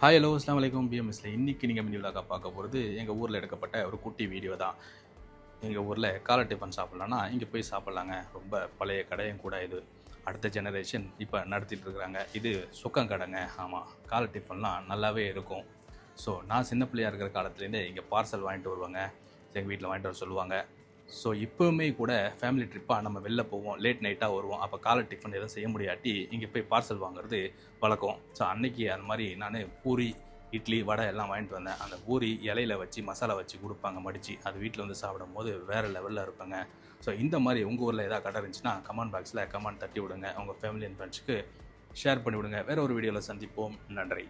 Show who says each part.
Speaker 1: Hi hello அஸ்லாம் வலைக்கம் பிஎம்எஸ்ல இன்றைக்கி நீங்கள் மினி விலாக பார்க்க போகிறது எங்கள் ஊரில் எடுக்கப்பட்ட ஒரு குட்டி வீடியோ தான். எங்கள் ஊரில் காலை டிஃபன் சாப்பிட்லான்னா இங்கே போய் சாப்பிட்லாங்க. ரொம்ப பழைய கடையும் கூட இது. அடுத்த ஜெனரேஷன் இப்போ நடத்திட்டு இருக்கிறாங்க. இது சுக்கம் கடைங்க. ஆமாம், காலை டிஃபன்லாம் நல்லாவே இருக்கும். ஸோ நான் சின்ன பிள்ளையாக இருக்கிற காலத்துலேருந்தே இங்கே பார்சல் வாங்கிட்டு வருவாங்க. எங்கள் வீட்டில் வாங்கிட்டு வர சொல்லுவாங்க. ஸோ இப்போவுமே கூட ஃபேமிலி ட்ரிப்பாக நம்ம வெளில போவோம், லேட் நைட்டாக வருவோம். அப்போ காலை டிஃபன் எதுவும் செய்ய முடியாட்டி இங்கே போய் பார்சல் வாங்குறது வழக்கம். ஸோ அன்றைக்கி அந்த மாதிரி நான் பூரி, இட்லி, வடை எல்லாம் வாங்கிட்டு வந்தேன். அந்த பூரி இலையில வச்சு மசாலா வச்சு கொடுப்பாங்க மடித்து. அது வீட்டில் வந்து சாப்பிடும் போது வேறு லெவலில் இருப்பாங்க. ஸோ இந்த மாதிரி உங்கள் ஊரில் எதாவது கடை இருந்துச்சுன்னா கமெண்ட் பாக்ஸில் கமெண்ட் தட்டி விடுங்க. உங்கள் ஃபேமிலி அண்ட் ஃப்ரெண்ட்ஸுக்கு ஷேர் பண்ணி விடுங்க. வேறு ஒரு வீடியோவில் சந்திப்போம். நன்றி.